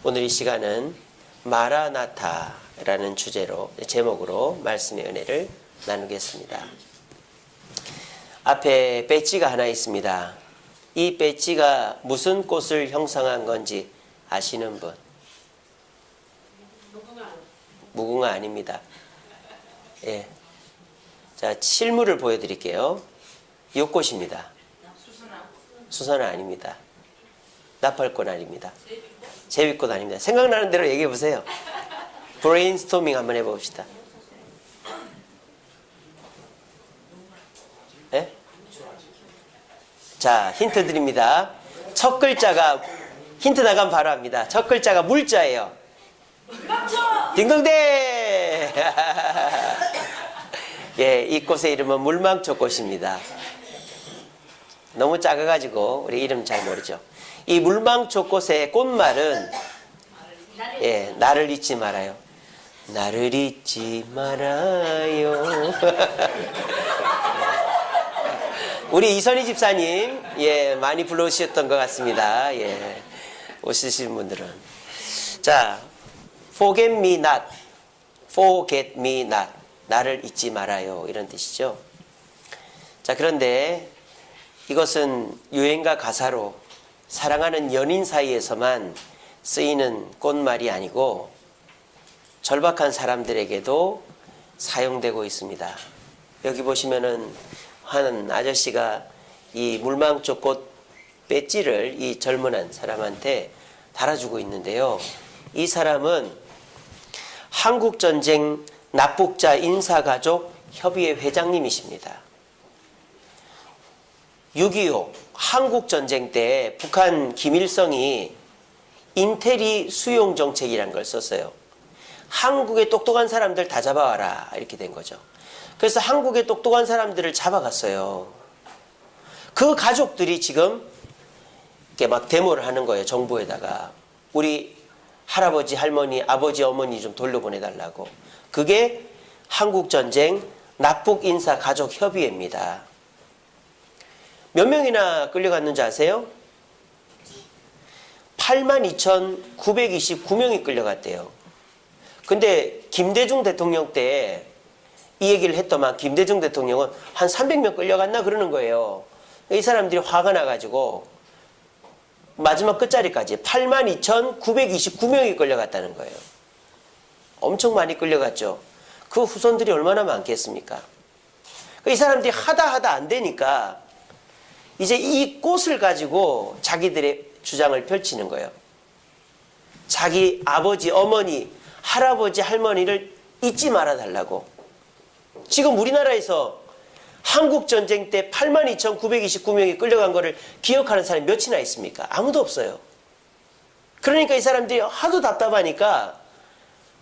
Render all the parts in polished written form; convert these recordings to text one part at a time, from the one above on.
오늘 이 시간은 마라나타라는 주제로, 제목으로 말씀의 은혜를 나누겠습니다. 앞에 배지가 하나 있습니다. 이 배지가 무슨 꽃을 형상한 건지 아시는 분? 무궁화 아닙니다. 예. 자, 실물을 보여드릴게요. 이 꽃입니다. 수선화 아닙니다. 나팔꽃 아닙니다. 제비꽃 아닙니다. 생각나는 대로 얘기해 보세요. 브레인스토밍 한번 해봅시다. 예? 자, 힌트 드립니다. 첫 글자가, 힌트 나가면 바로 합니다. 첫 글자가 물자예요. 딩동댕! 예, 이 꽃의 이름은 물망초꽃입니다. 너무 작아가지고 우리 이름 잘 모르죠. 이 물망초꽃의 꽃말은, 예, 나를 잊지 말아요. 나를 잊지 말아요. 우리 이선희 집사님, 예, 많이 불러주셨던 것 같습니다. 예, 오시신 분들은. 자, forget me not, forget me not, 나를 잊지 말아요, 이런 뜻이죠. 자, 그런데 이것은 유행가 가사로 사랑하는 연인 사이에서만 쓰이는 꽃말이 아니고 절박한 사람들에게도 사용되고 있습니다. 여기 보시면은 한 아저씨가 이 물망초 꽃 배지를 이 젊은 한 사람한테 달아주고 있는데요. 이 사람은 한국전쟁 납북자 인사가족 협의회 회장님이십니다. 6.25 한국전쟁 때 북한 김일성이 인테리 수용 정책이라는 걸 썼어요. 한국의 똑똑한 사람들 다 잡아와라, 이렇게 된 거죠. 그래서 한국의 똑똑한 사람들을 잡아갔어요. 그 가족들이 지금 이렇게 막 데모를 하는 거예요. 정부에다가 우리 할아버지, 할머니, 아버지, 어머니 좀 돌려보내달라고. 그게 한국전쟁 납북인사가족협의회입니다. 몇 명이나 끌려갔는지 아세요? 82,929명이 끌려갔대요. 근데 김대중 대통령 때 이 얘기를 했더만 김대중 대통령은 한 300명 끌려갔나 그러는 거예요. 이 사람들이 화가 나가지고 마지막 끝자리까지 82,929명이 끌려갔다는 거예요. 엄청 많이 끌려갔죠. 그 후손들이 얼마나 많겠습니까? 이 사람들이 하다 안 되니까 이제 이 꽃을 가지고 자기들의 주장을 펼치는 거예요. 자기 아버지, 어머니, 할아버지, 할머니를 잊지 말아달라고. 지금 우리나라에서 한국전쟁 때 82,929명이 끌려간 거를 기억하는 사람이 몇이나 있습니까? 아무도 없어요. 그러니까 이 사람들이 하도 답답하니까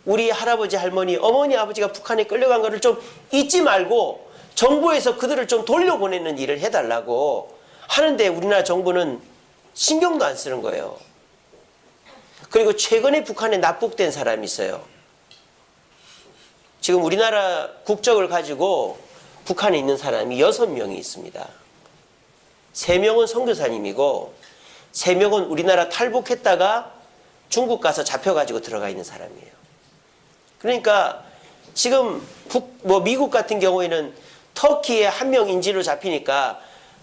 우리 할아버지, 할머니, 어머니, 아버지가 북한에 끌려간 거를 좀 잊지 말고 정부에서 그들을 좀 돌려보내는 일을 해달라고 하는데 우리나라 정부는 신경도 안 쓰는 거예요. 그리고 최근에 북한에 납북된 사람이 있어요. 지금 우리나라 국적을 가지고 북한에 있는 사람이 6명이 있습니다. 3명은 선교사님이고 3명은 우리나라 탈북했다가 중국 가서 잡혀가지고 들어가 있는 사람이에요. 그러니까 지금 미국 같은 경우에는 터키에 1명 인질로 잡히니까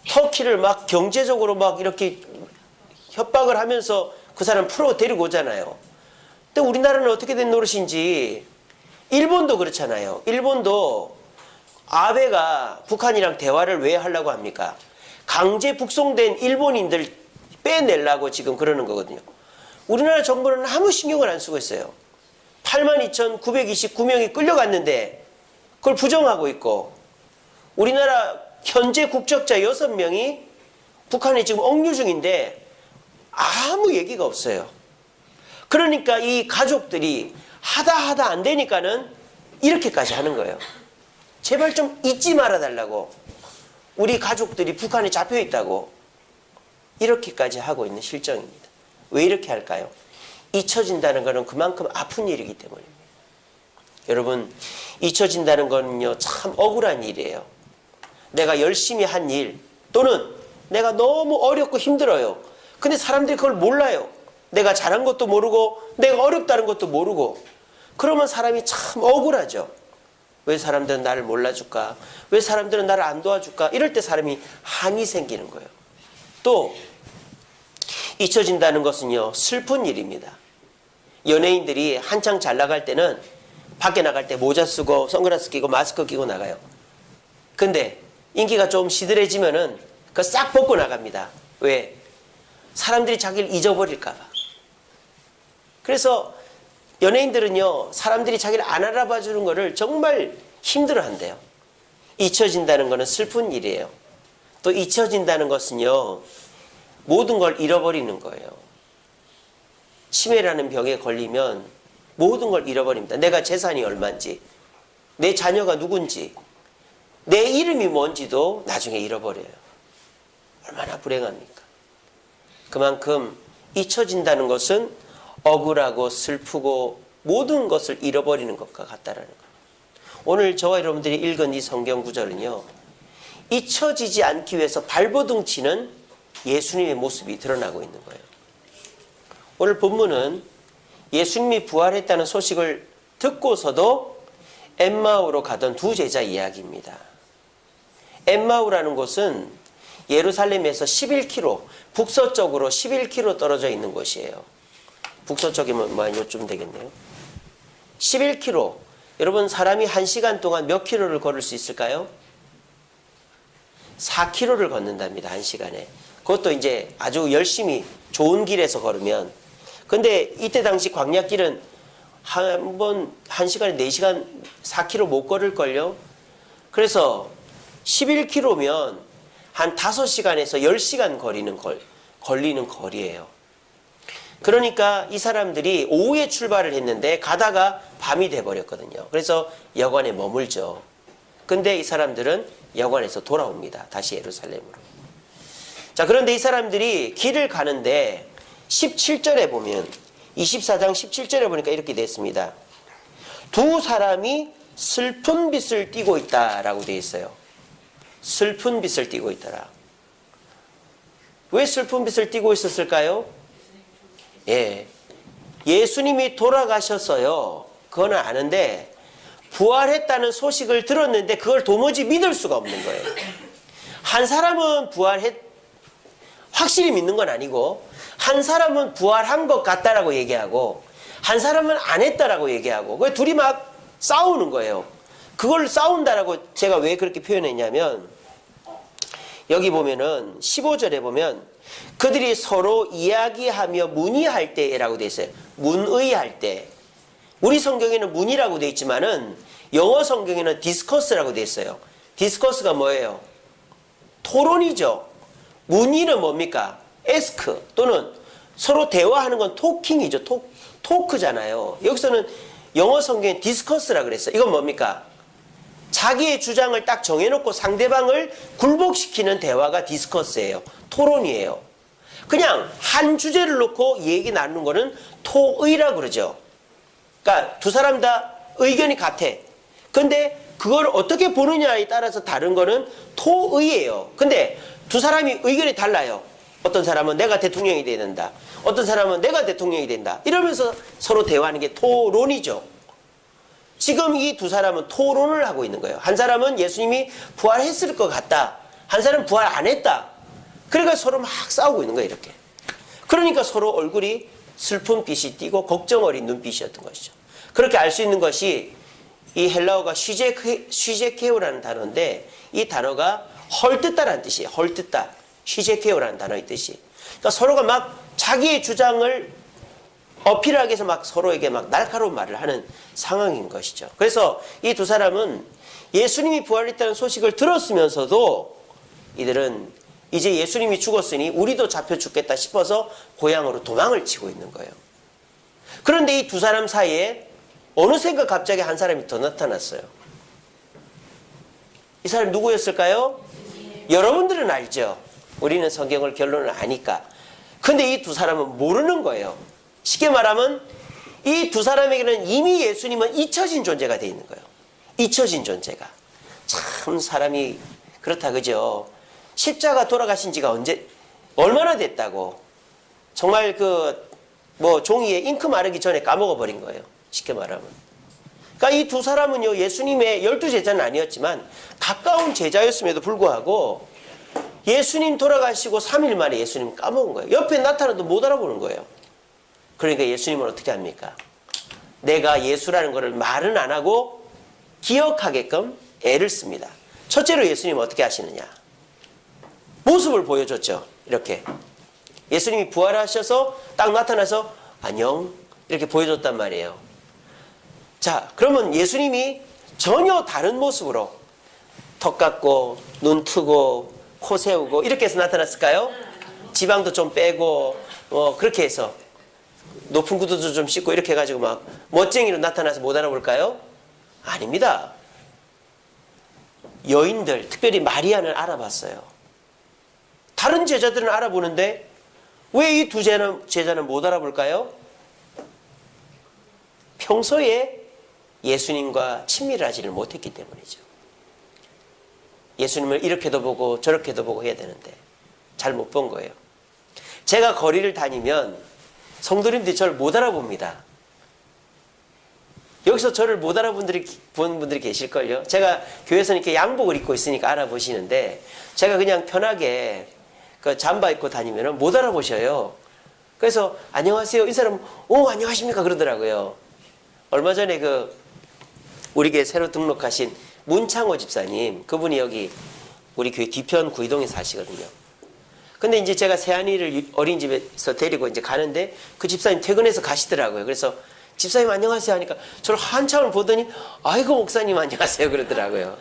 터키를 막 경제적으로 막 이렇게 협박을 하면서 그 사람 풀어 데리고 오잖아요. 근데 우리나라는 어떻게 된 노릇인지, 일본도 그렇잖아요. 일본도 아베가 북한이랑 대화를 왜 하려고 합니까? 강제 북송된 일본인들 빼내려고 지금 그러는 거거든요. 우리나라 정부는 아무 신경을 안 쓰고 있어요. 82,929명이 끌려갔는데 그걸 부정하고 있고, 우리나라 현재 국적자 6명이 북한에 지금 억류 중인데 아무 얘기가 없어요. 그러니까 이 가족들이 하다 안 되니까는 이렇게까지 하는 거예요. 제발 좀 잊지 말아달라고. 우리 가족들이 북한에 잡혀 있다고. 이렇게까지 하고 있는 실정입니다. 왜 이렇게 할까요? 잊혀진다는 것은 그만큼 아픈 일이기 때문입니다. 여러분, 잊혀진다는 거는요, 참 억울한 일이에요. 내가 열심히 한 일, 또는 내가 너무 어렵고 힘들어요. 근데 사람들이 그걸 몰라요. 내가 잘한 것도 모르고 내가 어렵다는 것도 모르고 그러면 사람이 참 억울하죠. 왜 사람들은 나를 몰라줄까? 왜 사람들은 나를 안 도와줄까? 이럴 때 사람이 한이 생기는 거예요. 또 잊혀진다는 것은요, 슬픈 일입니다. 연예인들이 한창 잘 나갈 때는 밖에 나갈 때 모자 쓰고 선글라스 끼고 마스크 끼고 나가요. 근데 인기가 좀 시들해지면은 그거 싹 벗고 나갑니다. 왜? 사람들이 자기를 잊어버릴까 봐. 그래서 연예인들은요, 사람들이 자기를 안 알아봐 주는 거를 정말 힘들어 한대요. 잊혀진다는 것은 슬픈 일이에요. 또 잊혀진다는 것은요, 모든 걸 잃어버리는 거예요. 치매라는 병에 걸리면 모든 걸 잃어버립니다. 내가 재산이 얼마인지, 내 자녀가 누군지, 내 이름이 뭔지도 나중에 잃어버려요. 얼마나 불행합니까? 그만큼 잊혀진다는 것은 억울하고 슬프고 모든 것을 잃어버리는 것과 같다라는 거예요. 오늘 저와 여러분들이 읽은 이 성경 구절은요, 잊혀지지 않기 위해서 발버둥 치는 예수님의 모습이 드러나고 있는 거예요. 오늘 본문은 예수님이 부활했다는 소식을 듣고서도 엠마오로 가던 두 제자 이야기입니다. 엠마오라는 곳은 예루살렘에서 11km, 북서쪽으로 11km 떨어져 있는 곳이에요. 북서쪽이면 뭐 요쯤 되겠네요. 11km. 여러분, 사람이 1시간 동안 몇 킬로를 걸을 수 있을까요? 4km를 걷는답니다. 1시간에. 그것도 이제 아주 열심히 좋은 길에서 걸으면. 근데 이때 당시 광야길은 한 1시간에 4시간 4km 못 걸을걸요? 그래서 11km면 한 5시간에서 10시간 걸리는 거리예요. 그러니까 이 사람들이 오후에 출발을 했는데 가다가 밤이 돼버렸거든요. 그래서 여관에 머물죠. 근데 이 사람들은 여관에서 돌아옵니다. 다시 예루살렘으로. 자, 그런데 이 사람들이 길을 가는데 17절에 보면, 24장 17절에 보니까 이렇게 되어 있습니다. 두 사람이 슬픈 빛을 띠고 있다라고 되어 있어요. 슬픈 빛을 띠고 있더라. 왜 슬픈 빛을 띠고 있었을까요? 예, 예수님이 돌아가셨어요. 그거는 아는데 부활했다는 소식을 들었는데 그걸 도무지 믿을 수가 없는 거예요. 한 사람은 확실히 믿는 건 아니고, 한 사람은 부활한 것 같다라고 얘기하고, 한 사람은 안 했다라고 얘기하고, 그 둘이 막 싸우는 거예요. 그걸 싸운다라고 제가 왜 그렇게 표현했냐면, 여기 보면은 15절에 보면 그들이 서로 이야기하며 문의할 때라고 되어 있어요. 문의할 때. 우리 성경에는 문의라고 되어 있지만은 영어 성경에는 디스커스라고 되어 있어요. 디스커스가 뭐예요? 토론이죠. 문의는 뭡니까? ask 또는 서로 대화하는 건 토킹이죠. 토크잖아요. 여기서는 영어 성경에 디스커스라고 그랬어요. 이건 뭡니까? 자기의 주장을 딱 정해놓고 상대방을 굴복시키는 대화가 디스커스예요. 토론이에요. 그냥 한 주제를 놓고 얘기 나누는 거는 토의라고 그러죠. 그러니까 두 사람 다 의견이 같아. 근데 그걸 어떻게 보느냐에 따라서 다른 거는 토의예요. 근데 두 사람이 의견이 달라요. 어떤 사람은 내가 대통령이 돼야 된다. 어떤 사람은 내가 대통령이 된다. 이러면서 서로 대화하는 게 토론이죠. 지금 이 두 사람은 토론을 하고 있는 거예요. 한 사람은 예수님이 부활했을 것 같다. 한 사람은 부활 안 했다. 그러니까 서로 막 싸우고 있는 거예요, 이렇게. 그러니까 서로 얼굴이 슬픈 빛이 띄고 걱정 어린 눈빛이었던 것이죠. 그렇게 알 수 있는 것이 이 헬라어가 쉬제케오라는 단어인데, 이 단어가 헐뜯다라는 뜻이에요. 헐뜯다. 쉬제케오라는 단어의 뜻이. 그러니까 서로가 막 자기의 주장을 어필하기 위해서 막 서로에게 막 날카로운 말을 하는 상황인 것이죠. 그래서 이 두 사람은 예수님이 부활했다는 소식을 들었으면서도 이들은 이제 예수님이 죽었으니 우리도 잡혀 죽겠다 싶어서 고향으로 도망을 치고 있는 거예요. 그런데 이 두 사람 사이에 어느샌가 갑자기 한 사람이 더 나타났어요. 이 사람이 누구였을까요? 여러분들은 알죠. 우리는 성경을 결론을 아니까. 근데 이 두 사람은 모르는 거예요. 쉽게 말하면 이 두 사람에게는 이미 예수님은 잊혀진 존재가 되어 있는 거예요. 잊혀진 존재가. 참 사람이 그렇다, 그죠? 십자가 돌아가신 지가 얼마나 됐다고. 정말 뭐 종이에 잉크 마르기 전에 까먹어 버린 거예요. 쉽게 말하면. 그러니까 이 두 사람은요, 예수님의 12제자는 아니었지만 가까운 제자였음에도 불구하고 예수님 돌아가시고 3일 만에 예수님 까먹은 거예요. 옆에 나타나도 못 알아보는 거예요. 그러니까 예수님은 어떻게 합니까? 내가 예수라는 것을 말은 안 하고 기억하게끔 애를 씁니다. 첫째로 예수님은 어떻게 하시느냐? 모습을 보여줬죠. 이렇게. 예수님이 부활하셔서 딱 나타나서 안녕 이렇게 보여줬단 말이에요. 자, 그러면 예수님이 전혀 다른 모습으로 턱 깎고 눈 트고 코 세우고 이렇게 해서 나타났을까요? 지방도 좀 빼고 그렇게 해서 높은 구두도 좀 씻고 이렇게 해가지고 막 멋쟁이로 나타나서 못 알아볼까요? 아닙니다. 여인들, 특별히 마리아는 알아봤어요. 다른 제자들은 알아보는데 왜 이 두 제자는 못 알아볼까요? 평소에 예수님과 친밀을 하지를 못했기 때문이죠. 예수님을 이렇게도 보고 저렇게도 보고 해야 되는데 잘 못 본 거예요. 제가 거리를 다니면 성도님들이 저를 못 알아봅니다. 여기서 저를 못 알아본 분들이 계실걸요. 제가 교회에서 이렇게 양복을 입고 있으니까 알아보시는데 제가 그냥 편하게 그 잠바 입고 다니면 못 알아보셔요. 그래서 안녕하세요. 이 사람 안녕하십니까 그러더라고요. 얼마 전에 우리 교회 새로 등록하신 문창호 집사님, 그분이 여기 우리 교회 뒤편 구이동에 사시거든요. 근데 이제 제가 세안이를 어린이집에서 데리고 이제 가는데 그 집사님 퇴근해서 가시더라고요. 그래서 집사님 안녕하세요 하니까 저를 한참을 보더니 아이고 목사님 안녕하세요 그러더라고요.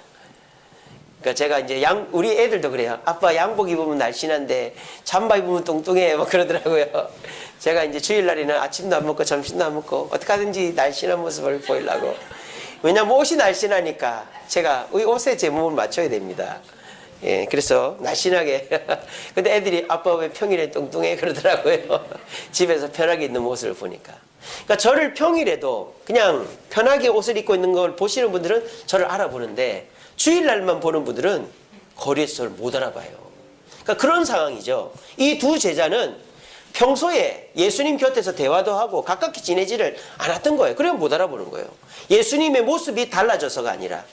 그러니까 제가 이제 우리 애들도 그래요. 아빠 양복 입으면 날씬한데 잠바 입으면 뚱뚱해 뭐 그러더라고요. 제가 이제 주일날에는 아침도 안 먹고 점심도 안 먹고 어떻게 하든지 날씬한 모습을 보이려고. 왜냐면 옷이 날씬하니까 제가 이 옷에 제 몸을 맞춰야 됩니다. 예, 그래서 날씬하게. 근데 애들이 아빠 왜 평일에 뚱뚱해 그러더라고요. 집에서 편하게 있는 모습을 보니까. 그러니까 저를 평일에도 그냥 편하게 옷을 입고 있는 걸 보시는 분들은 저를 알아보는데 주일날만 보는 분들은 거리에서 저를 못 알아봐요. 그러니까 그런 상황이죠. 이 두 제자는 평소에 예수님 곁에서 대화도 하고 가깝게 지내지를 않았던 거예요. 그래서 못 알아보는 거예요. 예수님의 모습이 달라져서가 아니라.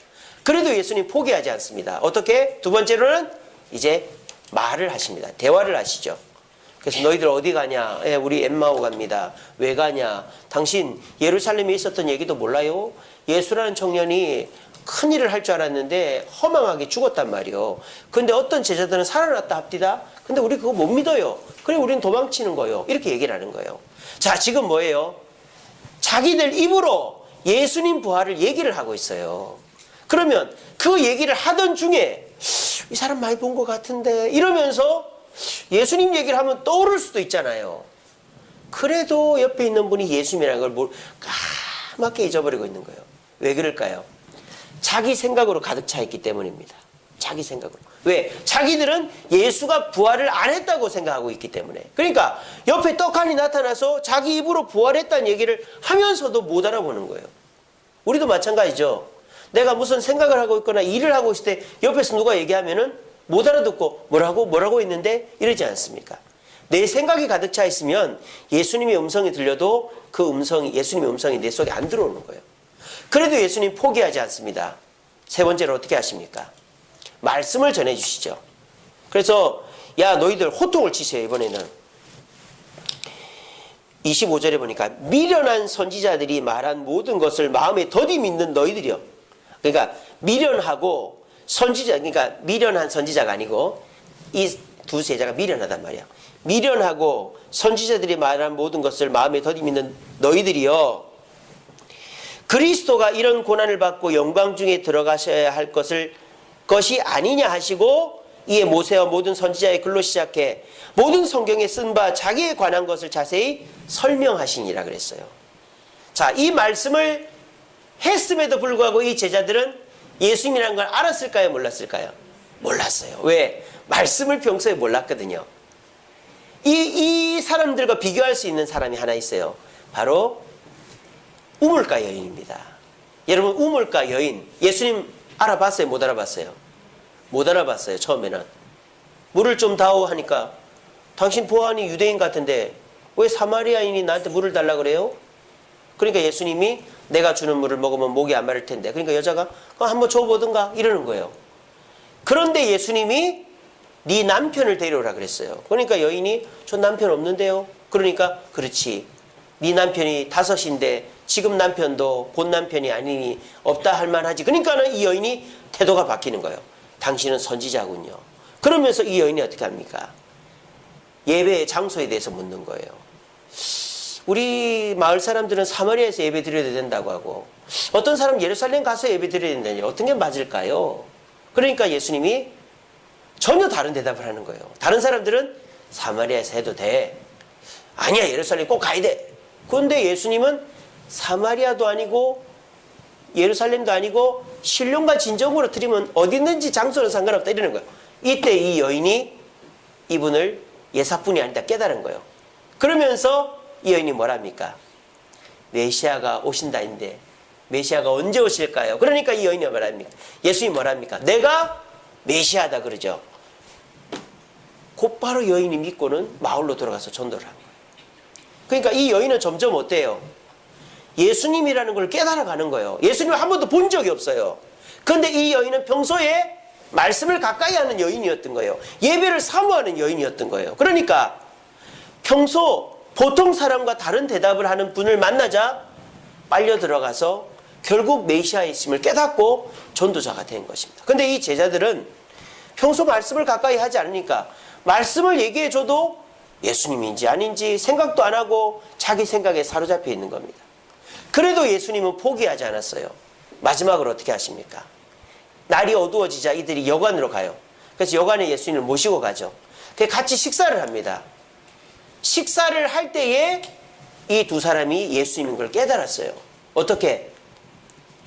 그래도 예수님 포기하지 않습니다. 어떻게? 두 번째로는 이제 말을 하십니다. 대화를 하시죠. 그래서 너희들 어디 가냐? 우리 엠마오 갑니다. 왜 가냐? 당신 예루살렘에 있었던 얘기도 몰라요? 예수라는 청년이 큰일을 할 줄 알았는데 허망하게 죽었단 말이요. 근데 어떤 제자들은 살아났다 합디다. 근데 우리 그거 못 믿어요. 그래 우리는 도망치는 거요. 이렇게 얘기를 하는 거예요. 자, 지금 뭐예요? 자기들 입으로 예수님 부활을 얘기를 하고 있어요. 그러면 그 얘기를 하던 중에 이 사람 많이 본 것 같은데 이러면서 예수님 얘기를 하면 떠오를 수도 있잖아요. 그래도 옆에 있는 분이 예수님이라는 걸 까맣게 잊어버리고 있는 거예요. 왜 그럴까요? 자기 생각으로 가득 차 있기 때문입니다. 자기 생각으로. 왜? 자기들은 예수가 부활을 안 했다고 생각하고 있기 때문에. 그러니까 옆에 떡하니 나타나서 자기 입으로 부활했다는 얘기를 하면서도 못 알아보는 거예요. 우리도 마찬가지죠. 내가 무슨 생각을 하고 있거나 일을 하고 있을 때 옆에서 누가 얘기하면은 못 알아듣고 뭐라고 했는데 이러지 않습니까? 내 생각이 가득 차 있으면 예수님의 음성이 들려도 그 음성이, 예수님의 음성이 내 속에 안 들어오는 거예요. 그래도 예수님 포기하지 않습니다. 세 번째로 어떻게 하십니까? 말씀을 전해주시죠. 그래서 야 너희들 호통을 치세요. 이번에는 25절에 보니까 미련한 선지자들이 말한 모든 것을 마음에 더디 믿는 너희들이요. 그러니까 미련하고 선지자, 그러니까 미련한 선지자가 아니고 이 두 제자가 미련하단 말이야. 미련하고 선지자들이 말한 모든 것을 마음에 더디 믿는 너희들이요. 그리스도가 이런 고난을 받고 영광 중에 들어가셔야 할 것이 아니냐 하시고 이에 모세와 모든 선지자의 글로 시작해 모든 성경에 쓴 바 자기에 관한 것을 자세히 설명하시니라 그랬어요. 자, 이 말씀을 했음에도 불구하고 이 제자들은 예수님이라는 걸 알았을까요? 몰랐을까요? 몰랐어요. 왜? 말씀을 평소에 몰랐거든요. 이 사람들과 비교할 수 있는 사람이 하나 있어요. 바로 우물가 여인입니다. 여러분, 우물가 여인 예수님 알아봤어요? 못 알아봤어요? 못 알아봤어요. 처음에는 물을 좀 다오 하니까 당신 보아하니 유대인 같은데 왜 사마리아인이 나한테 물을 달라 그래요? 그러니까 예수님이 내가 주는 물을 먹으면 목이 안 마를 텐데. 그러니까 여자가 한번 줘보든가 이러는 거예요. 그런데 예수님이 네 남편을 데려오라 그랬어요. 그러니까 여인이 저 남편 없는데요. 그러니까 그렇지. 네 남편이 5인데 지금 남편도 본 남편이 아니니 없다 할 만하지. 그러니까는 이 여인이 태도가 바뀌는 거예요. 당신은 선지자군요. 그러면서 이 여인이 어떻게 합니까? 예배의 장소에 대해서 묻는 거예요. 우리 마을 사람들은 사마리아에서 예배 드려야 된다고 하고 어떤 사람은 예루살렘 가서 예배 드려야 된다니 어떤 게 맞을까요? 그러니까 예수님이 전혀 다른 대답을 하는 거예요. 다른 사람들은 사마리아에서 해도 돼. 아니야, 예루살렘 꼭 가야 돼. 그런데 예수님은 사마리아도 아니고 예루살렘도 아니고 신령과 진정으로 드리면 어디 있는지 장소는 상관없다 이러는 거예요. 이때 이 여인이 이분을 예사뿐이 아니다 깨달은 거예요. 그러면서 이 여인이 뭐랍니까? 메시아가 오신다인데 메시아가 언제 오실까요? 그러니까 이 여인이 뭐랍니까? 예수님이 뭐랍니까? 내가 메시아다 그러죠. 곧바로 여인이 믿고는 마을로 들어가서 전도를 합니다. 그러니까 이 여인은 점점 어때요? 예수님이라는 걸 깨달아가는 거예요. 예수님을 한 번도 본 적이 없어요. 그런데 이 여인은 평소에 말씀을 가까이 하는 여인이었던 거예요. 예배를 사모하는 여인이었던 거예요. 그러니까 평소 보통 사람과 다른 대답을 하는 분을 만나자 빨려 들어가서 결국 메시아의 있음을 깨닫고 전도자가 된 것입니다. 그런데 이 제자들은 평소 말씀을 가까이 하지 않으니까 말씀을 얘기해줘도 예수님인지 아닌지 생각도 안 하고 자기 생각에 사로잡혀 있는 겁니다. 그래도 예수님은 포기하지 않았어요. 마지막으로 어떻게 하십니까? 날이 어두워지자 이들이 여관으로 가요. 그래서 여관에 예수님을 모시고 가죠. 같이 식사를 합니다. 식사를 할 때에 이 두 사람이 예수님인 걸 깨달았어요. 어떻게?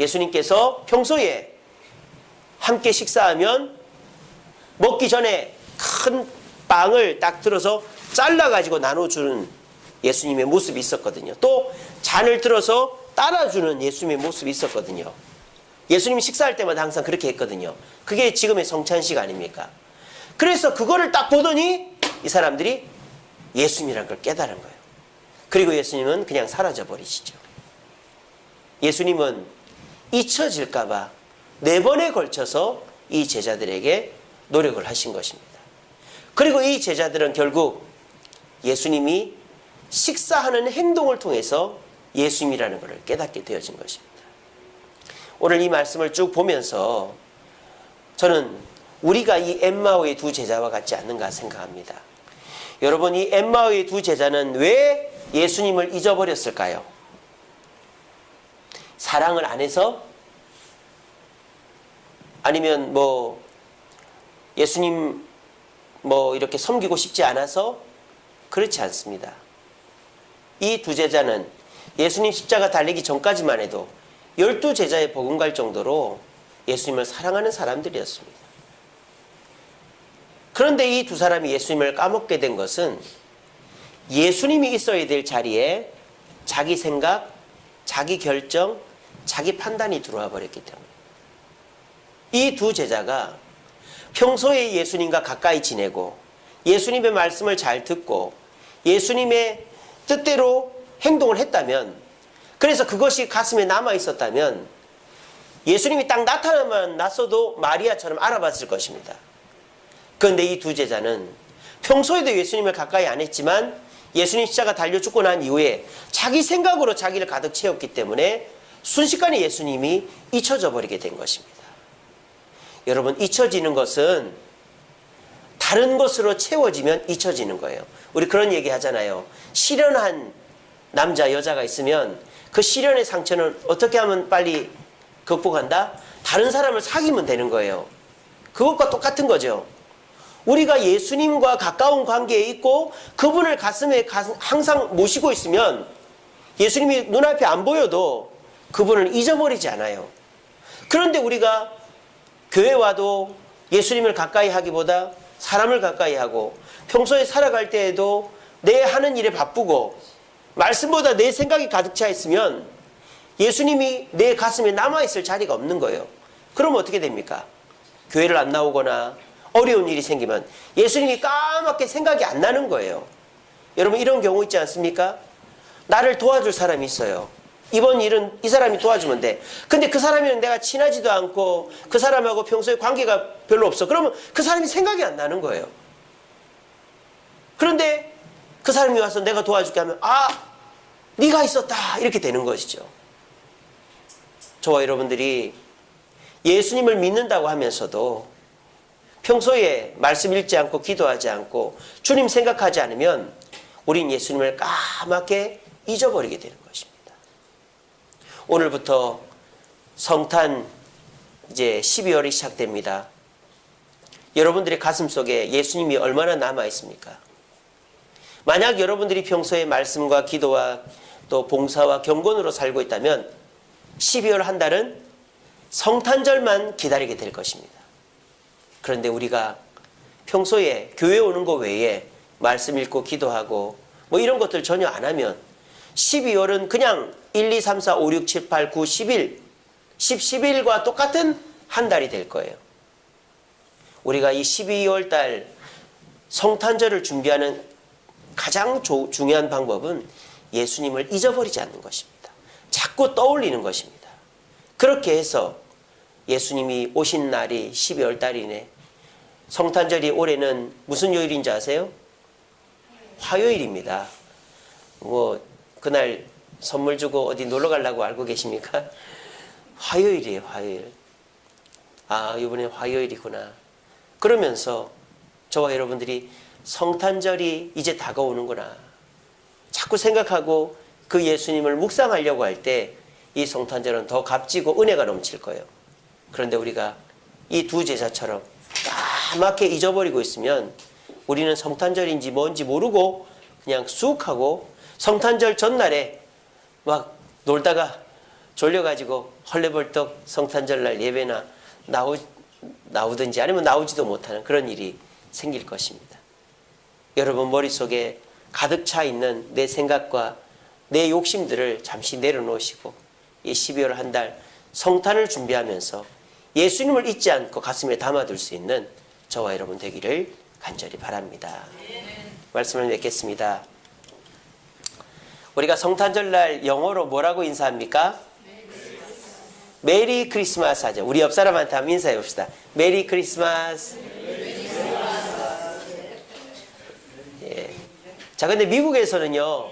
예수님께서 평소에 함께 식사하면 먹기 전에 큰 빵을 딱 들어서 잘라가지고 나눠주는 예수님의 모습이 있었거든요. 또 잔을 들어서 따라주는 예수님의 모습이 있었거든요. 예수님이 식사할 때마다 항상 그렇게 했거든요. 그게 지금의 성찬식 아닙니까? 그래서 그거를 딱 보더니 이 사람들이 예수님이라는 걸 깨달은 거예요. 그리고 예수님은 그냥 사라져 버리시죠. 예수님은 잊혀질까 봐 4번에 걸쳐서 이 제자들에게 노력을 하신 것입니다. 그리고 이 제자들은 결국 예수님이 식사하는 행동을 통해서 예수님이라는 것을 깨닫게 되어진 것입니다. 오늘 이 말씀을 쭉 보면서 저는 우리가 이 엠마오의 두 제자와 같지 않는가 생각합니다. 여러분, 이 엠마오의 두 제자는 왜 예수님을 잊어버렸을까요? 사랑을 안 해서? 아니면 예수님 이렇게 섬기고 싶지 않아서? 그렇지 않습니다. 이 두 제자는 예수님 십자가 달리기 전까지만 해도 12제자의 복음 갈 정도로 예수님을 사랑하는 사람들이었습니다. 그런데 이 두 사람이 예수님을 까먹게 된 것은 예수님이 있어야 될 자리에 자기 생각, 자기 결정, 자기 판단이 들어와 버렸기 때문에 이 두 제자가 평소에 예수님과 가까이 지내고 예수님의 말씀을 잘 듣고 예수님의 뜻대로 행동을 했다면, 그래서 그것이 가슴에 남아 있었다면 예수님이 딱 나타나만 났어도 마리아처럼 알아봤을 것입니다. 그런데 이 두 제자는 평소에도 예수님을 가까이 안 했지만 예수님 십자가 달려 죽고 난 이후에 자기 생각으로 자기를 가득 채웠기 때문에 순식간에 예수님이 잊혀져 버리게 된 것입니다. 여러분, 잊혀지는 것은 다른 것으로 채워지면 잊혀지는 거예요. 우리 그런 얘기 하잖아요. 실연한 남자, 여자가 있으면 그 실연의 상처는 어떻게 하면 빨리 극복한다? 다른 사람을 사귀면 되는 거예요. 그것과 똑같은 거죠. 우리가 예수님과 가까운 관계에 있고 그분을 가슴에 항상 모시고 있으면 예수님이 눈앞에 안 보여도 그분을 잊어버리지 않아요. 그런데 우리가 교회 와도 예수님을 가까이 하기보다 사람을 가까이 하고 평소에 살아갈 때에도 내 하는 일에 바쁘고 말씀보다 내 생각이 가득 차 있으면 예수님이 내 가슴에 남아있을 자리가 없는 거예요. 그럼 어떻게 됩니까? 교회를 안 나오거나 어려운 일이 생기면 예수님이 까맣게 생각이 안 나는 거예요. 여러분 이런 경우 있지 않습니까? 나를 도와줄 사람이 있어요. 이번 일은 이 사람이 도와주면 돼. 근데 그 사람이랑 내가 친하지도 않고 그 사람하고 평소에 관계가 별로 없어. 그러면 그 사람이 생각이 안 나는 거예요. 그런데 그 사람이 와서 내가 도와줄게 하면 네가 있었다 이렇게 되는 것이죠. 저와 여러분들이 예수님을 믿는다고 하면서도 평소에 말씀 읽지 않고 기도하지 않고 주님 생각하지 않으면 우린 예수님을 까맣게 잊어버리게 되는 것입니다. 오늘부터 성탄 이제 12월이 시작됩니다. 여러분들의 가슴 속에 예수님이 얼마나 남아 있습니까? 만약 여러분들이 평소에 말씀과 기도와 또 봉사와 경건으로 살고 있다면 12월 한 달은 성탄절만 기다리게 될 것입니다. 그런데 우리가 평소에 교회 오는 거 외에 말씀 읽고 기도하고 뭐 이런 것들 전혀 안 하면 12월은 그냥 1, 2, 3, 4, 5, 6, 7, 8, 9, 10일 11일과 똑같은 한 달이 될 거예요. 우리가 이 12월 달 성탄절을 준비하는 가장 중요한 방법은 예수님을 잊어버리지 않는 것입니다. 자꾸 떠올리는 것입니다. 그렇게 해서 예수님이 오신 날이 12월 달이네. 성탄절이 올해는 무슨 요일인지 아세요? 화요일입니다. 뭐 그날 선물 주고 어디 놀러 가려고 알고 계십니까? 화요일이에요, 화요일. 이번에 화요일이구나. 그러면서 저와 여러분들이 성탄절이 이제 다가오는구나. 자꾸 생각하고 그 예수님을 묵상하려고 할 때 이 성탄절은 더 값지고 은혜가 넘칠 거예요. 그런데 우리가 이 두 제자처럼 까맣게 잊어버리고 있으면 우리는 성탄절인지 뭔지 모르고 그냥 쑥 하고 성탄절 전날에 막 놀다가 졸려가지고 헐레벌떡 성탄절날 예배나 나오든지 아니면 나오지도 못하는 그런 일이 생길 것입니다. 여러분 머릿속에 가득 차 있는 내 생각과 내 욕심들을 잠시 내려놓으시고 이 12월 한 달 성탄을 준비하면서 예수님을 잊지 않고 가슴에 담아둘 수 있는 저와 여러분 되기를 간절히 바랍니다. 말씀을 맺겠습니다. 우리가 성탄절날 영어로 뭐라고 인사합니까? 메리 크리스마스 하죠. 우리 옆 사람한테 한번 인사해 봅시다. 메리 크리스마스. 예. 자, 근데 미국에서는요,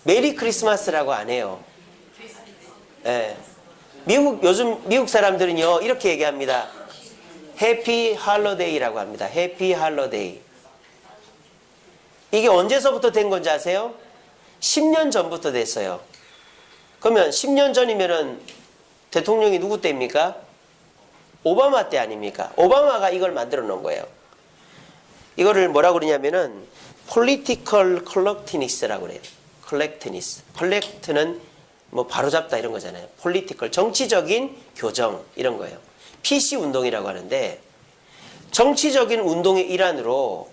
메리 크리스마스라고 안 해요. 예. 요즘 미국 사람들은요, 이렇게 얘기합니다. 해피 할로데이라고 합니다. 해피 할로데이. 이게 언제서부터 된 건지 아세요? 10년 전부터 됐어요. 그러면 10년 전이면은 대통령이 누구 때입니까? 오바마 때 아닙니까? 오바마가 이걸 만들어 놓은 거예요. 이거를 뭐라고 그러냐면은 political correctness라고 그래요. correctness. correct는 뭐 바로잡다 이런 거잖아요. political, 정치적인 교정 이런 거예요. PC 운동이라고 하는데 정치적인 운동의 일환으로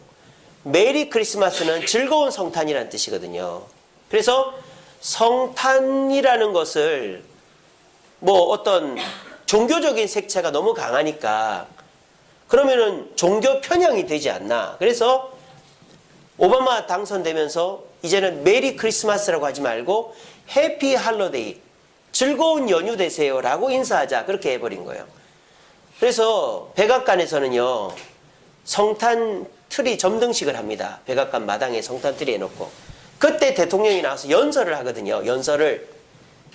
메리 크리스마스는 즐거운 성탄이라는 뜻이거든요. 그래서 성탄이라는 것을 뭐 어떤 종교적인 색채가 너무 강하니까 그러면은 종교 편향이 되지 않나. 그래서 오바마 당선되면서 이제는 메리 크리스마스라고 하지 말고 해피 할로데이, 즐거운 연휴 되세요 라고 인사하자 그렇게 해버린 거예요. 그래서 백악관에서는요 성탄 트리 점등식을 합니다. 백악관 마당에 성탄 트리 해놓고 그때 대통령이 나와서 연설을 하거든요. 연설을.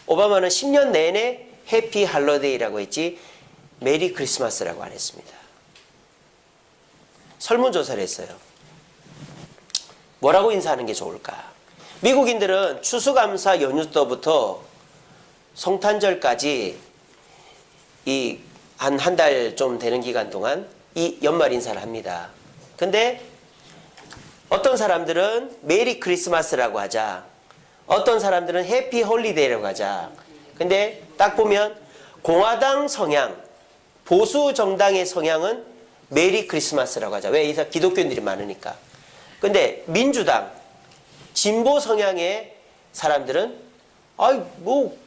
오바마는 10년 내내 해피 할로데이라고 했지 메리 크리스마스라고 안 했습니다. 설문조사를 했어요. 뭐라고 인사하는 게 좋을까? 미국인들은 추수감사 연휴 때부터 성탄절까지 이 한 달 좀 되는 기간 동안 이 연말 인사를 합니다. 근데 어떤 사람들은 메리 크리스마스라고 하자. 어떤 사람들은 해피 홀리데이라고 하자. 근데 딱 보면 공화당 성향, 보수 정당의 성향은 메리 크리스마스라고 하자. 왜? 이사 기독교인들이 많으니까. 근데 민주당, 진보 성향의 사람들은 뭐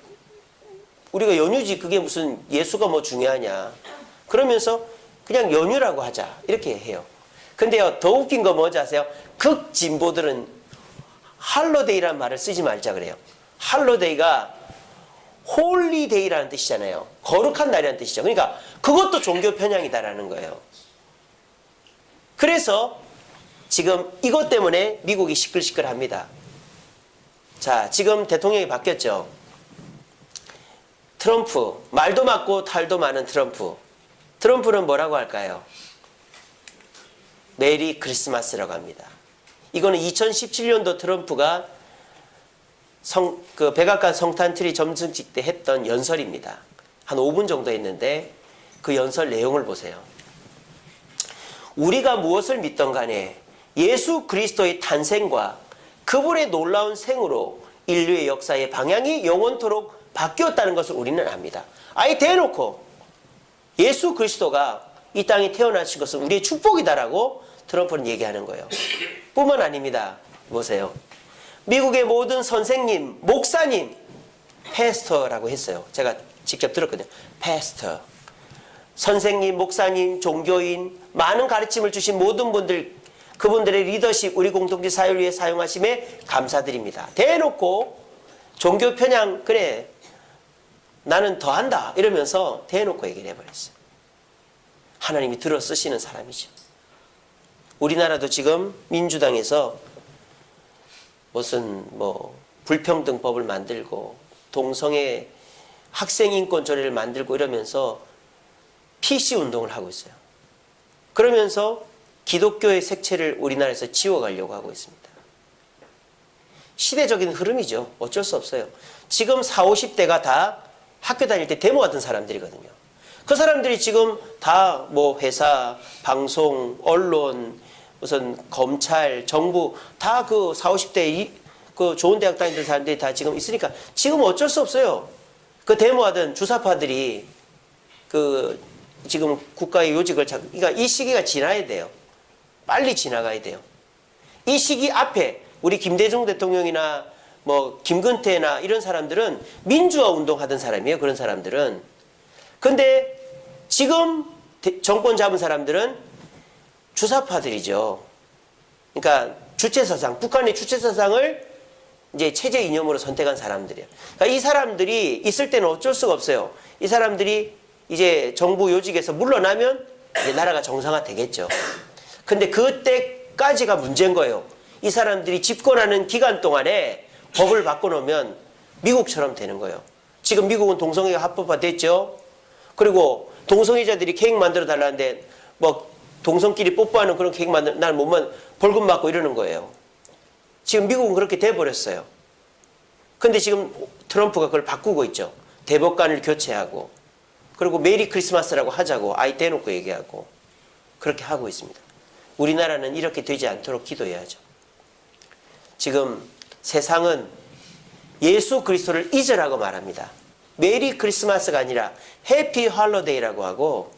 우리가 연휴지 그게 무슨 예수가 뭐 중요하냐. 그러면서 그냥 연휴라고 하자. 이렇게 해요. 근데요, 더 웃긴 거 뭔지 아세요? 극진보들은 할로데이라는 말을 쓰지 말자 그래요. 할로데이가 홀리데이라는 뜻이잖아요. 거룩한 날이라는 뜻이죠. 그러니까 그것도 종교 편향이다라는 거예요. 그래서 지금 이것 때문에 미국이 시끌시끌합니다. 자, 지금 대통령이 바뀌었죠. 트럼프, 말도 많고 탈도 많은 트럼프. 트럼프는 뭐라고 할까요? 메리 크리스마스라고 합니다. 이거는 2017년도 트럼프가 백악관 성탄트리 점승식 때 했던 연설입니다. 한 5분 정도 했는데 그 연설 내용을 보세요. 우리가 무엇을 믿던 간에 예수 그리스도의 탄생과 그분의 놀라운 생으로 인류의 역사의 방향이 영원토록 바뀌었다는 것을 우리는 압니다. 아예 대놓고 예수 그리스도가 이 땅에 태어나신 것은 우리의 축복이다라고 트럼프는 얘기하는 거예요. 뿐만 아닙니다. 보세요. 미국의 모든 선생님, 목사님, 패스터라고 했어요. 제가 직접 들었거든요. 패스터. 선생님, 목사님, 종교인, 많은 가르침을 주신 모든 분들, 그분들의 리더십, 우리 공동체 사회를 위해 사용하심에 감사드립니다. 대놓고 종교 편향, 그래, 나는 더 한다. 이러면서 대놓고 얘기를 해버렸어요. 하나님이 들어 쓰시는 사람이죠. 우리나라도 지금 민주당에서 무슨 불평등법을 만들고 동성애 학생인권 조례를 만들고 이러면서 PC 운동을 하고 있어요. 그러면서 기독교의 색채를 우리나라에서 지워가려고 하고 있습니다. 시대적인 흐름이죠. 어쩔 수 없어요. 지금 40, 50대가 다 학교 다닐 때 데모하던 사람들이거든요. 그 사람들이 지금 다 회사, 방송, 언론, 무슨 검찰, 정부 다 그 40, 50대 그 좋은 대학 다니던 사람들이 다 지금 있으니까 지금 어쩔 수 없어요. 그 데모하던 주사파들이 그 지금 국가의 요직을 그러니까 이 시기가 지나야 돼요. 빨리 지나가야 돼요. 이 시기 앞에 우리 김대중 대통령이나 김근태나 이런 사람들은 민주화 운동하던 사람이에요. 그런 사람들은. 근데 지금 정권 잡은 사람들은 주사파들이죠. 그러니까 주체사상, 북한의 주체사상을 이제 체제 이념으로 선택한 사람들이에요. 그러니까 이 사람들이 있을 때는 어쩔 수가 없어요. 이 사람들이 이제 정부 요직에서 물러나면 이제 나라가 정상화 되겠죠. 근데 그때까지가 문제인 거예요. 이 사람들이 집권하는 기간 동안에 법을 바꿔놓으면 미국처럼 되는 거예요. 지금 미국은 동성애가 합법화됐죠. 그리고 동성애자들이 케이크 만들어 달라는데 동성끼리 뽀뽀하는 그런 케이크 만들 날 못만 벌금 받고 이러는 거예요. 지금 미국은 그렇게 돼버렸어요. 근데 지금 트럼프가 그걸 바꾸고 있죠. 대법관을 교체하고 그리고 메리 크리스마스라고 하자고 아이 대놓고 얘기하고 그렇게 하고 있습니다. 우리나라는 이렇게 되지 않도록 기도해야죠. 지금 세상은 예수 그리스도를 잊으라고 말합니다. 메리 크리스마스가 아니라 해피 할로데이라고 하고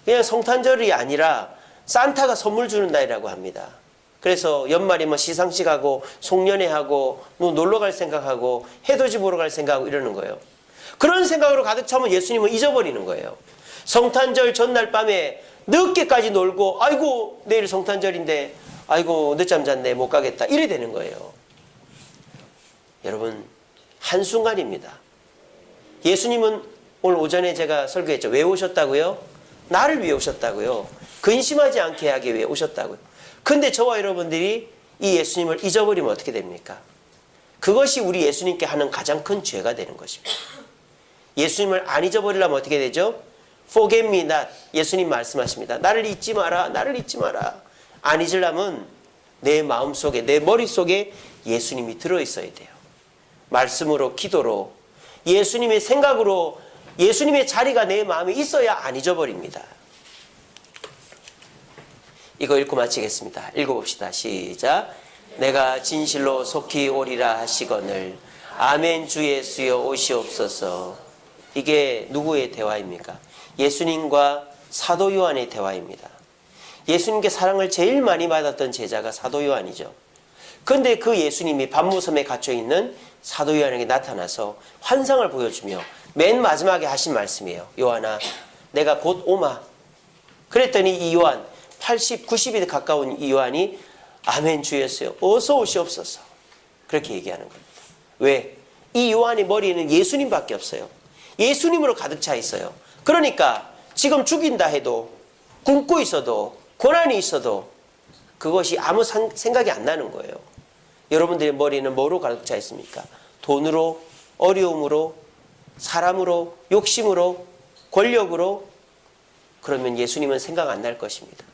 그냥 성탄절이 아니라 산타가 선물 주는 날이라고 합니다. 그래서 연말에 시상식하고 송년회하고 놀러 갈 생각하고 해돋이 보러 갈 생각하고 이러는 거예요. 그런 생각으로 가득 차면 예수님을 잊어버리는 거예요. 성탄절 전날 밤에 늦게까지 놀고 아이고 내일 성탄절인데 아이고 늦잠 잤네 못 가겠다 이래 되는 거예요. 여러분 한순간입니다. 예수님은 오늘 오전에 제가 설교했죠. 왜 오셨다고요? 나를 위해 오셨다고요. 근심하지 않게 하기 위해 오셨다고요. 근데 저와 여러분들이 이 예수님을 잊어버리면 어떻게 됩니까? 그것이 우리 예수님께 하는 가장 큰 죄가 되는 것입니다. 예수님을 안 잊어버리려면 어떻게 되죠? Forget me not. 예수님 말씀하십니다. 나를 잊지 마라. 나를 잊지 마라. 안 잊으려면 내 마음속에 내 머릿속에 예수님이 들어있어야 돼요. 말씀으로 기도로 예수님의 생각으로 예수님의 자리가 내 마음에 있어야 안 잊어버립니다. 이거 읽고 마치겠습니다. 읽어봅시다. 시작. 내가 진실로 속히 오리라 하시거늘 아멘 주 예수여 오시옵소서. 이게 누구의 대화입니까? 예수님과 사도 요한의 대화입니다. 예수님께 사랑을 제일 많이 받았던 제자가 사도 요한이죠. 그런데 그 예수님이 밤무섬에 갇혀있는 사도 요한에게 나타나서 환상을 보여주며 맨 마지막에 하신 말씀이에요. 요한아 내가 곧 오마. 그랬더니 이 요한 80, 90에 가까운 이 요한이 아멘 주 예수여 어서 오시옵소서. 그렇게 얘기하는 겁니다. 왜? 이 요한의 머리에는 예수님밖에 없어요. 예수님으로 가득 차 있어요. 그러니까 지금 죽인다 해도, 굶고 있어도, 고난이 있어도 그것이 아무 생각이 안 나는 거예요. 여러분들의 머리는 뭐로 가득 차 있습니까? 돈으로, 어려움으로, 사람으로, 욕심으로, 권력으로. 그러면 예수님은 생각 안 날 것입니다.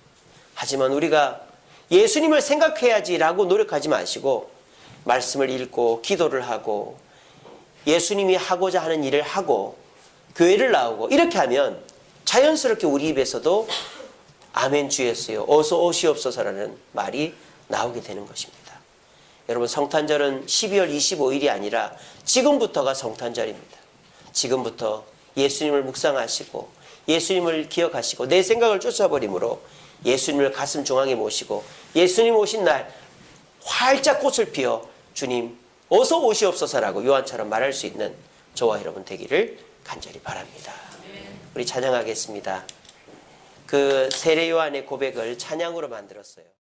하지만 우리가 예수님을 생각해야지라고 노력하지 마시고 말씀을 읽고 기도를 하고 예수님이 하고자 하는 일을 하고 교회를 나오고 이렇게 하면 자연스럽게 우리 입에서도 아멘 주 예수여 어서 오시옵소서라는 말이 나오게 되는 것입니다. 여러분, 성탄절은 12월 25일이 아니라 지금부터가 성탄절입니다. 지금부터 예수님을 묵상하시고 예수님을 기억하시고 내 생각을 쫓아버림으로 예수님을 가슴 중앙에 모시고 예수님 오신 날 활짝 꽃을 피워 주님 어서 오시옵소서라고 요한처럼 말할 수 있는 저와 여러분 되기를 간절히 바랍니다. 우리 찬양하겠습니다. 그 세례 요한의 고백을 찬양으로 만들었어요.